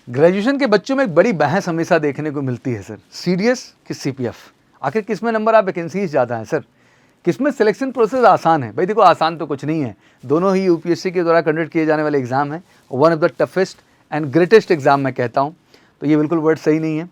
Graduation के बच्चों में एक बड़ी बहस हमेशा देखने को मिलती है सर, सीडीएस कि सीपीएफ, आखिर किस में नंबर आप वैकेंसीज ज़्यादा हैं सर, किस में सिलेक्शन प्रोसेस आसान है। भाई देखो, आसान तो कुछ नहीं है, दोनों ही यूपीएससी के द्वारा कंडक्ट किए जाने वाले एग्जाम है, one of the toughest and greatest exam मैं कहता हूँ, तो ये बिल्कुल वर्ड सही नहीं है।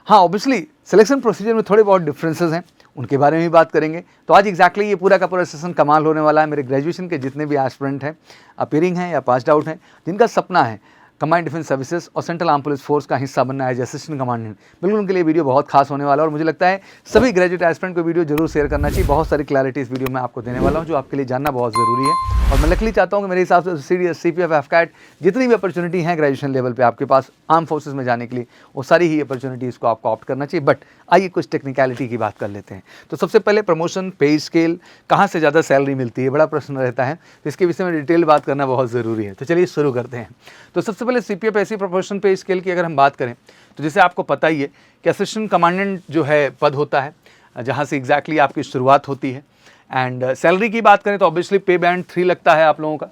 हाँ, ऑब्वियसली सिलेक्शन प्रोसीजर में थोड़े बहुत डिफरेंसेस हैं, उनके बारे में भी बात करेंगे। तो आज एग्जैक्टली ये पूरा का पूरा सेशन कमाल होने वाला है। मेरे ग्रेजुएशन के जितने भी एस्पिरेंट हैं, अपीयरिंग हैं या पास्ड आउट हैं, जिनका सपना है कमांड डिफेंस सर्विसेज और सेंट्रल आर्म पुलिस फोर्स का हिस्सा बनना है एज असिस्टेंट कमांडेंट, बिल्कुल उनके लिए वीडियो बहुत खास होने वाला है। और मुझे लगता है सभी ग्रेजुएट एस्पिरेंट को वीडियो जरूर शेयर करना चाहिए। बहुत सारी क्लैरिटी इस वीडियो में आपको देने वाला हूँ जो आपके लिए जानना बहुत ज़रूरी है। और मैं लकली चाहता हूँ कि मेरे हिसाब से सीडीएस, सीपीएफ, एफकैट जितनी भी अपॉर्चुनिटी है ग्रेजुएशन लेवल पे आपके पास आर्म फोर्सेज में जाने के लिए, वो सारी ही अपॉर्चुनिटीज़ को आपको ऑप्ट करना चाहिए। बट आइए कुछ टेक्निकलिटी की बात कर लेते हैं। तो सबसे पहले प्रमोशन, पे स्केल, कहाँ से ज़्यादा सैलरी मिलती है, बड़ा प्रश्न रहता है, तो इसके विषय में डिटेल बात करना बहुत ज़रूरी है। तो चलिए शुरू करते हैं। तो सबसे पहले सीपीएफ ऐसी प्रोपोर्शन पे स्केल की अगर हम बात करें तो जैसे आपको पता ही है कि असिस्टेंट कमांडेंट जो है पद होता है, जहाँ से एग्जैक्टली आपकी शुरुआत होती है। एंड सैलरी की बात करें तो ऑब्वियसली पे बैंड 3 लगता है आप लोगों का,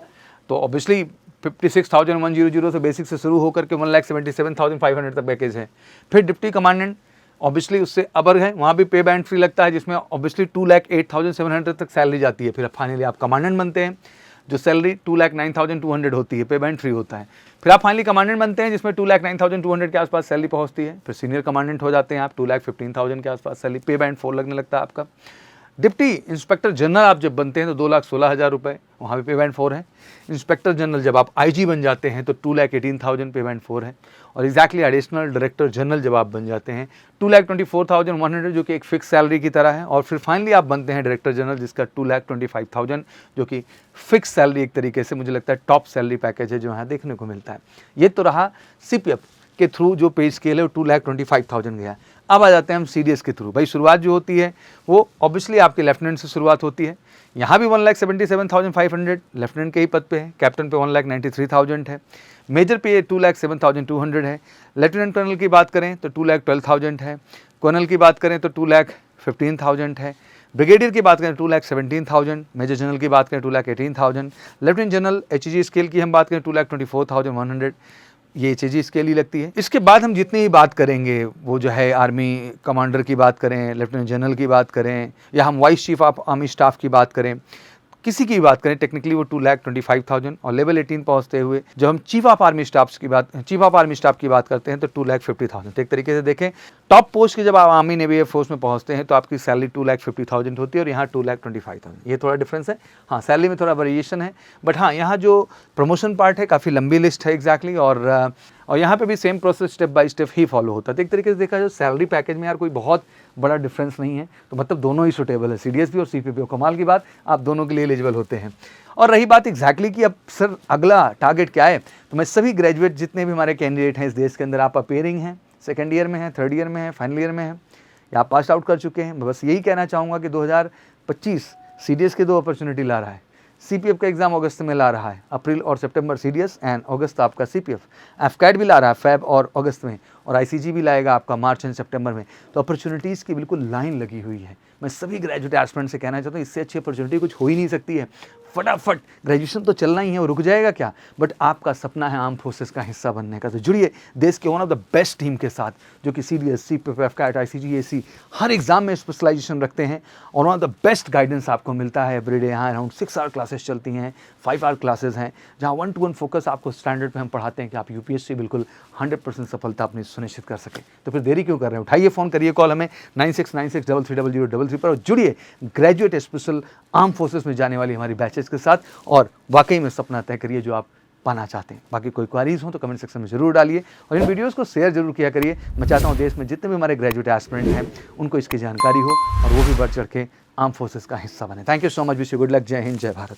तो ऑब्वियसली 56,100 से बेसिक से शुरू होकर के 1,77,500 तक पैकेज है। फिर डिप्टी कमांडेंट ऑब्वियसली उससे अबर है, वहाँ भी पे बैंड 3 लगता है, जिसमें ऑब्वियसली 2,08,700 तक सैलरी जाती है। फिर फाइनली आप कमांडेंट बनते हैं, जो सैलरी 2,09,200 होती है, पे बैंड 3 होता है। फिर आप फाइनली कमांडेंट बनते हैं जिसमें 2,09,200 के आसपास सैलरी पहुंचती है। फिर सीनियर कमांडेंट हो जाते हैं आप, 2,15,000 के आसपास सैलरी, पे बैंड 4 लगने लगता है आपका। डिप्टी इंस्पेक्टर जनरल आप जब बनते हैं तो 2,16,000 रुपये, वहाँ भी पे बैंड 4 है। इंस्पेक्टर जनरल जब आप आईजी बन जाते हैं तो 2,18,000 पे बैंड 4 है। और एग्जैक्टली एडिशनल डायरेक्टर जनरल जब आप बन जाते हैं 2,24,100 जो कि एक फिक्स सैलरी की तरह है। और फिर फाइनली आप बनते हैं डायरेक्टर जनरल जिसका 2,25,000 जो कि फिक्स सैलरी, एक तरीके से मुझे लगता है टॉप सैलरी पैकेज है जो यहाँ देखने को मिलता है। ये तो रहा सीपीएफ के थ्रू जो पे स्केल है वो 2,25,000 गया। अब आ जाते हैं हम सीडीएस के थ्रू। भाई शुरुआत जो होती है वो ऑब्वियसली आपके लेफ्टिनेंट से शुरुआत होती है। यहाँ भी 1,77,500 लेफ्टिनेंट के ही पद पे है। कैप्टन पे 1,93,000 है। मेजर पे 2,07,200 है। लेफ्टिनेंट कर्नल की बात करें तो 2,12,000 है। कर्नल की बात करें तो 2,15,000 है। ब्रिगेडियर की बात करें 2,17,000, मेजर जनरल की बात करें 2,18,000, लेफ्टिनेंट जनरल एचजी स्केल की हम बात करें 2,24,100, ये एचजी स्केल ही लगती है। इसके बाद हम जितनी ही बात करेंगे वो जो है आर्मी कमांडर की बात करें, लेफ्टिनेंट जनरल की बात करें, या हम vice chief of army staff की बात करें, किसी की बात करें, टेक्निकली वो 2,25,000। और लेवल 18 पहुंचते हुए जब हम चीफ ऑफ आर्मी स्टाफ की बात करते हैं तो 2,50,000। तो एक तरीके से देखें टॉप पोस्ट की जब आप आर्मी नेवी एयरफोर्स में पहुंचते हैं तो आपकी सैलरी 2,50,000 होती है और यहाँ 2,25,000। ये थोड़ा डिफरेंस है। हाँ, सैलरी में थोड़ा वेरिएशन है, बट हाँ यहाँ जो प्रमोशन पार्ट है काफ़ी लंबी लिस्ट है एग्जैक्टली। और यहाँ पे भी same process step by step he follow होता है। तो एक तरीके से देखा जो सैलरी पैकेज में यार कोई बहुत बड़ा डिफरेंस नहीं है, तो मतलब दोनों ही सुटेबल है, सीडीएस भी और सीपीएफ भी। कमाल की बात, आप दोनों के लिए एलिजिबल होते हैं। और रही बात एग्जैक्टली कि अब सर अगला टारगेट क्या है, तो मैं सभी ग्रेजुएट जितने भी हमारे कैंडिडेट हैं इस देश के अंदर, आप अपीयरिंग हैं, सेकेंड ईयर में हैं, थर्ड ईयर में हैं, फाइनल ईयर में हैं, या आप पास आउट कर चुके हैं, मैं बस यही कहना चाहूँगा कि 2025 सीडीएस के 2 अपॉर्चुनिटी ला रहा है। सीपीएफ का एग्जाम अगस्त में ला रहा है, अप्रैल और सितंबर सीडीएस एंड अगस्त आपका सीपीएफ। एफकैट भी ला रहा है फेब और अगस्त में, और आईसीजी भी लाएगा आपका मार्च एंड सितंबर में। तो अपॉर्चुनिटीज़ की बिल्कुल लाइन लगी हुई है। मैं सभी ग्रेजुएट एस्पिरेंट से कहना चाहता हूँ इससे अच्छी अपॉर्चुनिटी कुछ हो ही नहीं सकती है। फटाफट ग्रेजुएशन तो चलना ही है, वो रुक जाएगा क्या, बट आपका सपना है आर्म फोर्सेस का हिस्सा बनने का। तो जुड़िए देश के one of the best team के साथ जो कि CDS, CPF, AFCAT, ICG, AC हर एग्जाम में स्पेशलाइजेशन रखते हैं और one of the best guidance आपको मिलता है एवरीडे। यहाँ अराउंड 6 आवर क्लासेस चलती हैं, 5 आवर क्लासेस हैं, जहाँ 1-to-1 फोकस आपको स्टैंडर्ड पे हम पढ़ाते हैं कि आप यूपीएससी बिल्कुल 100% सफलता अपनी सुनिश्चित कर सके। तो फिर देरी क्यों कर रहे हैं, उठाइए फ़ोन, करिए कॉल हमें 9696330033 पर और जुड़िए ग्रेजुएट स्पेशल आर्म फोर्सेस में जाने वाली हमारी बैचेस के साथ और वाकई में सपना तय करिए जो आप पाना चाहते हैं। बाकी कोई क्वारीज हो तो कमेंट सेक्शन में जरूर डालिए और इन वीडियोस को शेयर जरूर किया करिए। मैं चाहता हूँ देश में जितने भी हमारे ग्रेजुएट एस्पिरेंट हैं उनको इसकी जानकारी हो और वो भी बढ़ चढ़ के आर्म फोर्सेस का हिस्सा बने। Thank you so much, wish you good luck. जय हिंद, जय भारत।